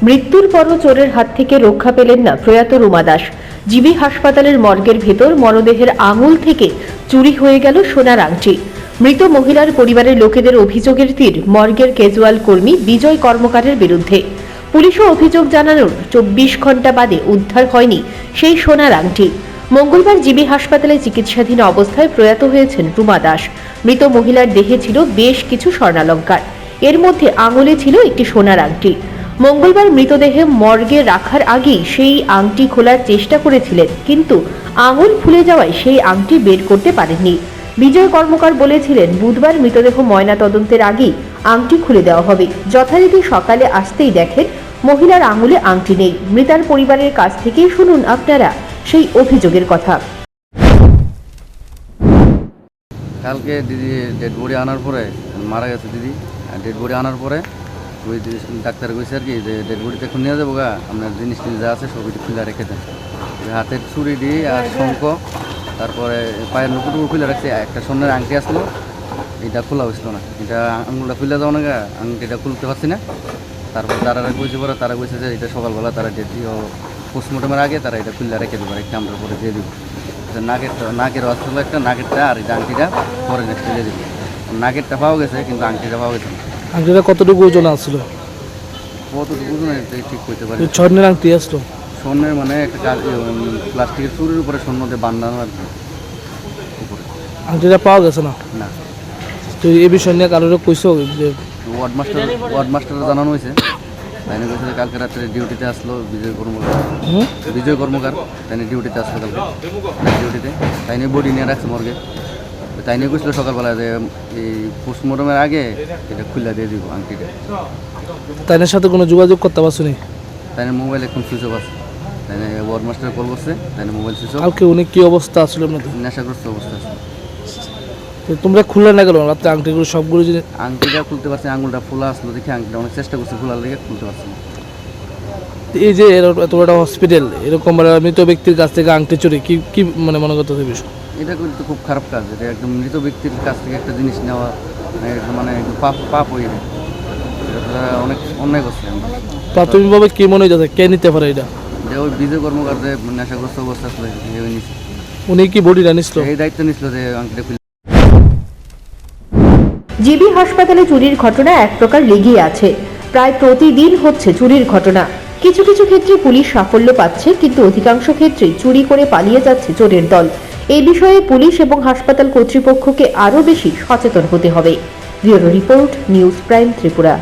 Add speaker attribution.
Speaker 1: মৃত্যুর পরও চোরের হাত থেকে রক্ষা পেলেন না প্রয়াত রুমা দাস। জিবি হাসপাতালের মর্গের ভেতর মরদেহের আঙুল থেকে চুরি হয়ে গেল সোনার আংটি। মৃত মহিলার পরিবারের লোকেদের অভিযোগের তীর মর্গের ক্যাজুয়াল কর্মী বিজয় কর্মকারের বিরুদ্ধে। পুলিশও অভিযোগ জানানোর 24 ঘন্টা বাদে উদ্ধার হয়নি সেই সোনার আংটি। মঙ্গলবার জিবি হাসপাতালে চিকিৎসাধীন অবস্থায় প্রয়াত হয়েছেন রুমা দাস। মৃত মহিলার দেহে ছিল বেশ কিছু স্বর্ণালংকার, এর মধ্যে আঙুলে ছিল একটি সোনার আংটি। মঙ্গলবার মৃতদেহে মর্গে রাখার আগেই সেই আংটি খোলার চেষ্টা করেছিলেন, কিন্তু আঙুল ফুলে যাওয়ায় সেই আংটি বের করতে পারেননি। বিজয় কর্মকার বলেছিলেন, বুধবার মৃতদেহ ময়না তদন্তের আগেই আংটি খুলে দেওয়া হবে। যথারীতি সকালে আসতেই দেখেন মহিলার আঙুলে আংটি নেই। মৃতার পরিবারের কাছ থেকেই শুনুন আপনারা সেই অভিযোগের কথা।
Speaker 2: কালকে দিদি ডেড বডি আনার পরে মারা গেছে দিদি। ডেড বডি আনার পরে ওই ডাক্তার কইছে আর কি যে ডেড বডিতে এখন নিয়ে যাবো গা, আপনার জিনিস যা আছে সব কিছু খুলে রেখে দেন। হাতের ছুরি দিয়ে আর শঙ্খ, তারপরে পায়ের নুকুটুকু খুলে রাখছে। একটা স্বর্ণের আংটি আসলো, এটা খোলা হয়েছিল না। এটা আঙুলটা খুলে যাও না গা, আংটিটা খুলতে পারছি না। তারপর তারা কইছে পরে তারা কইছে যে এটা সকালবেলা তারা ডেট পোস্টমর্টমের আগে তারা এটা খুলে রেখে দেবো, একটা আমরা পরে দিয়ে দেবো। নাকের আসলো একটা, নাকেরটা আর এই আংটিটা পরে নেক্সট দিয়ে দেবো। নাকেরটা পাওয়া গেছে কিন্তু আংটিটা পাওয়া গেছে না।
Speaker 3: আংটিটা কতটুকু ওজন আসলো?
Speaker 2: কতটুকু ওজন ঠিক করতে পারি।
Speaker 3: স্বর্ণের আংটি আসলো?
Speaker 2: স্বর্ণের মানে একটা প্লাস্টিকের চুরির উপরে স্বর্ণ দিয়ে বান্ধানো আর কি উপরে।
Speaker 3: আংটিটা পাওয়া গেছে না?
Speaker 2: না।
Speaker 3: তো এই বিষয় নিয়ে কারোর কইছো যে
Speaker 2: ওয়ার্ড মাস্টার জানানো হয়েছে। তাই নিয়ে কইছে কালকে রাত্রে ডিউটিতে আসলো বিজয় কর্মকার তাই নিয়ে ডিউটিতে আসলো কালকে ডিউটিতে। তাই নিয়ে বডি নিয়ে রাখছে মর্গে। তাই নিয়ে কইছিল সকালবেলা যে এই পোস্টমর্টমের আগে এটা খুলে দিয়ে দিব আংটিটা।
Speaker 3: তাইনের সাথে কোনো যোগাযোগ করতে পারছো নি?
Speaker 2: তাই নিয়ে মোবাইল এখন সুইচ অফ আছে। তাই নিয়ে ওয়ার্ড মাস্টার কল করছে, তাই নিয়ে মোবাইল সুইচ অফ।
Speaker 3: কালকে উনি কি অবস্থা আসলো?
Speaker 2: নেশাগ্রস্ত অবস্থা আছে।
Speaker 3: তো তোমরা খুললে না গেল রাত্রে আংটিগুলো সবগুলো?
Speaker 2: আংটিটা খুলতে পারছি, আঙুলটা ফোলা আসলো দেখে আংটিটা অনেক চেষ্টা করছি খোলার লেগে, খুলতে পারছি না।
Speaker 3: এই যে এত বড় হসপিটাল, এরকম মৃত ব্যক্তির কাছ থেকে আংটি চুরি কি কি মানে মনে করতে হবে?
Speaker 2: এটা কিন্তু খুব খারাপ কাজ। এটা একদম মৃত ব্যক্তির কাছ থেকে একটা জিনিস নেওয়া মানে একদম পাপ হয়ে যায়। এটা অনেক অন্যায় করছে।
Speaker 3: প্রাথমিকভাবে কি মনে হচ্ছে কে নিতে পারে এটা?
Speaker 2: যে ওই বিজয় কর্মকার যে নেশাগ্রস্ত অবস্থা আসলে
Speaker 3: উনি কি বডিটা নিছিল?
Speaker 2: এই দায়িত্ব নিছিল যে আংটিটা খুলে।
Speaker 1: জিবি হাসপাতালে চুরির ঘটনা এক প্রকার লেগেই আছে। প্রায় প্রতিদিন হচ্ছে চুরির ঘটনা। কিছু কিছু ক্ষেত্রে পুলিশ সাফল্য পাচ্ছে, কিন্তু অধিকাংশ ক্ষেত্রেই চুরি করে পালিয়ে যাচ্ছে চোরের দল। এই বিষয়ে পুলিশ এবং হাসপাতাল কর্তৃপক্ষকে আরও বেশি সচেতন হতে হবে। Bureau report, news prime Tripura.